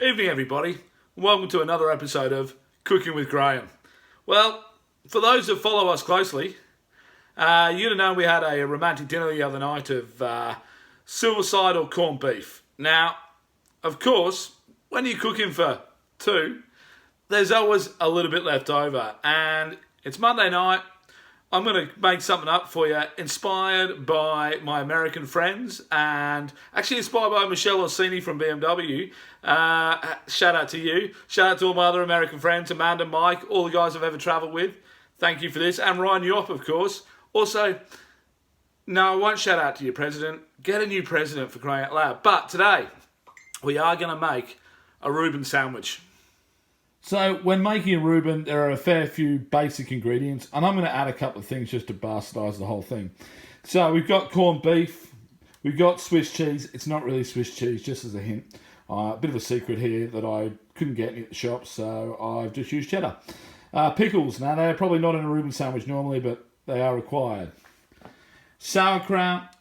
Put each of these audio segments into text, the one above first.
Evening everybody, and welcome to another episode of Cooking with Graham. Well, for those that follow us closely, you'd have known we had a romantic dinner the other night of suicide or corned beef. Now, of course, when you're cooking for two, there's always a little bit left over, and it's Monday night. I'm going to make something up for you, inspired by my American friends, and actually inspired by Michelle Orsini from BMW. Shout out to you. Shout out to all my other American friends, Amanda, Mike, all the guys I've ever travelled with. Thank you for this. And Ryan Yop, of course. Also, no, I won't shout out to your president. Get a new president for crying out loud. But today, we are going to make a Rueben sandwich. So when making a Ruben, there are a fair few basic ingredients, and I'm going to add a couple of things just to bastardise the whole thing. So we've got corned beef, we've got Swiss cheese. It's not really Swiss cheese, just as a hint. A bit of a secret here that I couldn't get any at the shop, so I've just used cheddar. Pickles. Now they're probably not in a Ruben sandwich normally, but they are required. Sauerkraut,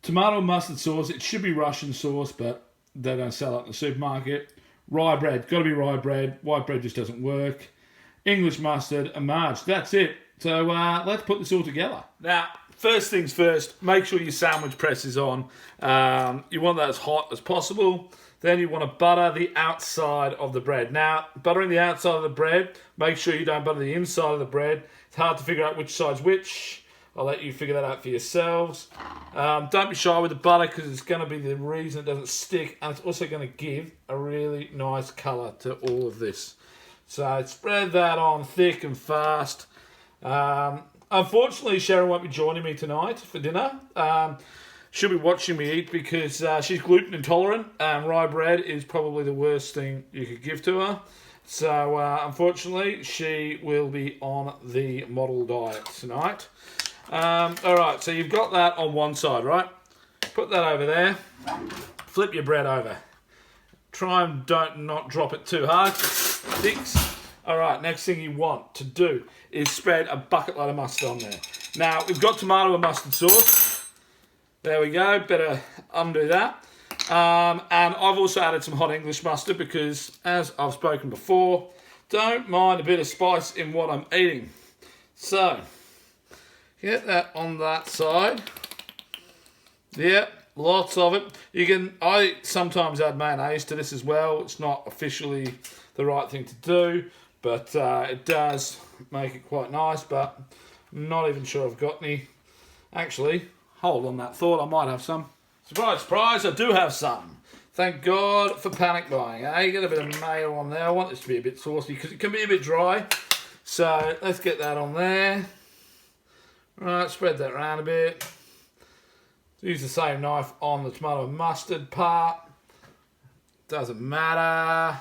tomato mustard sauce. It should be Russian sauce, but they don't sell it in the supermarket. Rye bread, got to be rye bread. White bread just doesn't work. English mustard and marge. That's it. So let's put this all together. Now, first things first, make sure your sandwich press is on. You want that as hot as possible. Then you want to butter the outside of the bread. Now, buttering the outside of the bread, make sure you don't butter the inside of the bread. It's hard to figure out which side's which. I'll let you figure that out for yourselves. Don't be shy with the butter because it's going to be the reason it doesn't stick, and it's also going to give a really nice colour to all of this. So spread that on thick and fast. Unfortunately, Sharon won't be joining me tonight for dinner. She'll be watching me eat because she's gluten intolerant, and rye bread is probably the worst thing you could give to her. So unfortunately, she will be on the model diet tonight. Alright, so you've got that on one side, right? Put that over there. Flip your bread over. Try and don't not drop it too hard. It sticks. Alright, next thing you want to do is spread a bucket load of mustard on there. Now, we've got tomato and mustard sauce. There we go. Better undo that. And I've also added some hot English mustard because, as I've spoken before, don't mind a bit of spice in what I'm eating. So, get that on that side. Yep, lots of it. I sometimes add mayonnaise to this as well. It's not officially the right thing to do, but it does make it quite nice, but I'm not even sure I've got any. Actually, hold on that thought, I might have some. Surprise, surprise, I do have some. Thank God for panic buying. Get a bit of mayo on there. I want this to be a bit saucy because it can be a bit dry. So let's get that on there. Right, spread that around a bit. Use the same knife on the tomato and mustard part. Doesn't matter.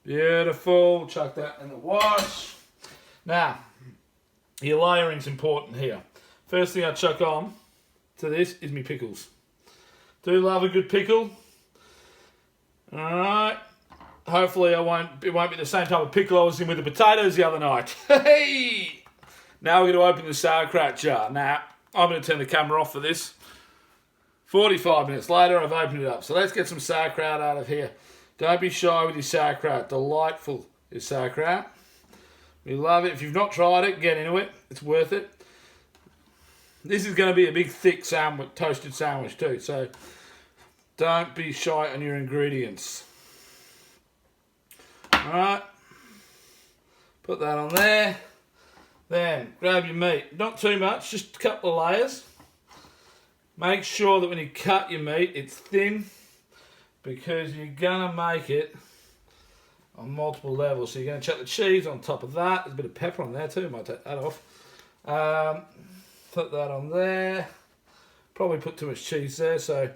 Beautiful. Chuck that in the wash. Now, your layering's important here. First thing I chuck on to this is my pickles. Do love a good pickle. Alright. Hopefully it won't be the same type of pickle I was in with the potatoes the other night. Hey! Now we're going to open the sauerkraut jar. Now, I'm going to turn the camera off for this. 45 minutes later, I've opened it up. So let's get some sauerkraut out of here. Don't be shy with your sauerkraut. Delightful is sauerkraut. We love it. If you've not tried it, get into it. It's worth it. This is going to be a big, thick sandwich, toasted sandwich too. So don't be shy on your ingredients. All right. Put that on there. Then grab your meat. Not too much, just a couple of layers. Make sure that when you cut your meat, it's thin because you're going to make it on multiple levels. So you're going to chuck the cheese on top of that. There's a bit of pepper on there too. Might take that off. Put that on there. Probably put too much cheese there, so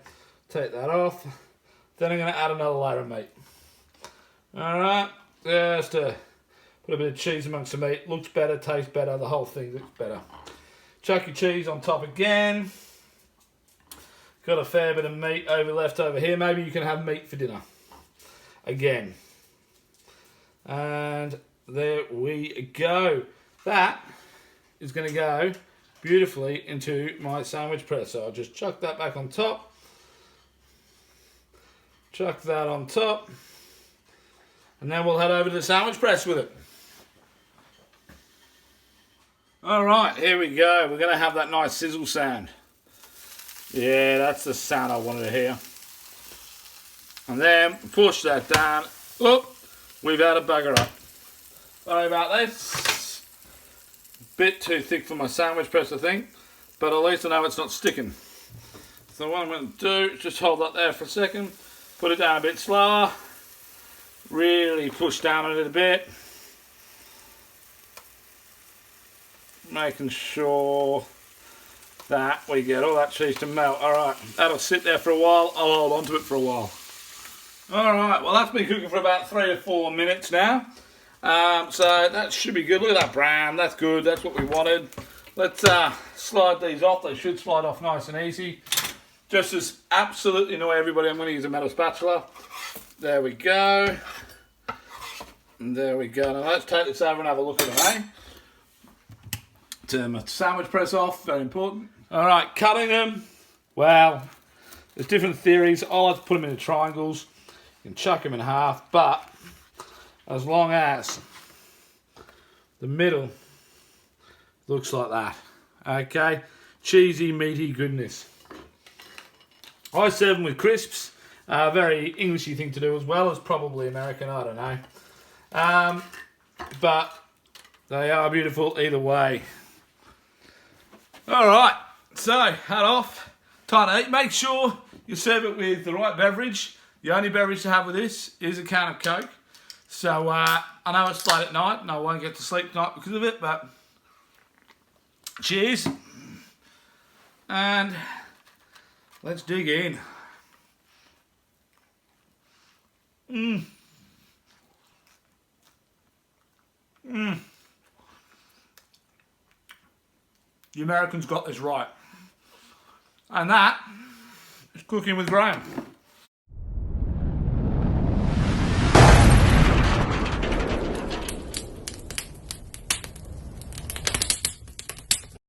take that off. Then I'm going to add another layer of meat. Alright, just put a bit of cheese amongst the meat. Looks better, tastes better, the whole thing looks better. Chuck your cheese on top again. Got a fair bit of meat left over here. Maybe you can have meat for dinner. Again. And there we go. That is going to go beautifully into my sandwich press. So I'll just chuck that back on top. Chuck that on top. And then we'll head over to the sandwich press with it. Alright, here we go. We're going to have that nice sizzle sound. Yeah, that's the sound I wanted to hear. And then push that down. Oh, we've had a bugger up. Sorry about this. Bit too thick for my sandwich press, I think. But at least I know it's not sticking. So what I'm going to do is just hold that there for a second. Put it down a bit slower. Really push down a little bit. Making sure that we get all that cheese to melt. Alright, that'll sit there for a while. I'll hold on to it for a while. Alright, well that's been cooking for about 3 to 4 minutes now. So that should be good. Look at that brown, that's good, that's what we wanted. Let's slide these off. They should slide off nice and easy. Just to absolutely annoy everybody, I'm going to use a metal spatula. There we go. And there we go. Now let's take this over and have a look at it, eh? Turn my sandwich press off, very important. Alright, cutting them. Well, there's different theories. I like to put them into triangles. You can chuck them in half, but as long as the middle looks like that. Okay, cheesy, meaty goodness. I serve them with crisps. Very Englishy thing to do as well. It's probably American, I don't know. But they are beautiful either way. Alright, so hat off, time to eat. Make sure you serve it with the right beverage. The only beverage to have with this is a can of Coke. So I know it's late at night and I won't get to sleep tonight because of it, but cheers. And let's dig in. The Americans got this right. And that is Cooking with Graham.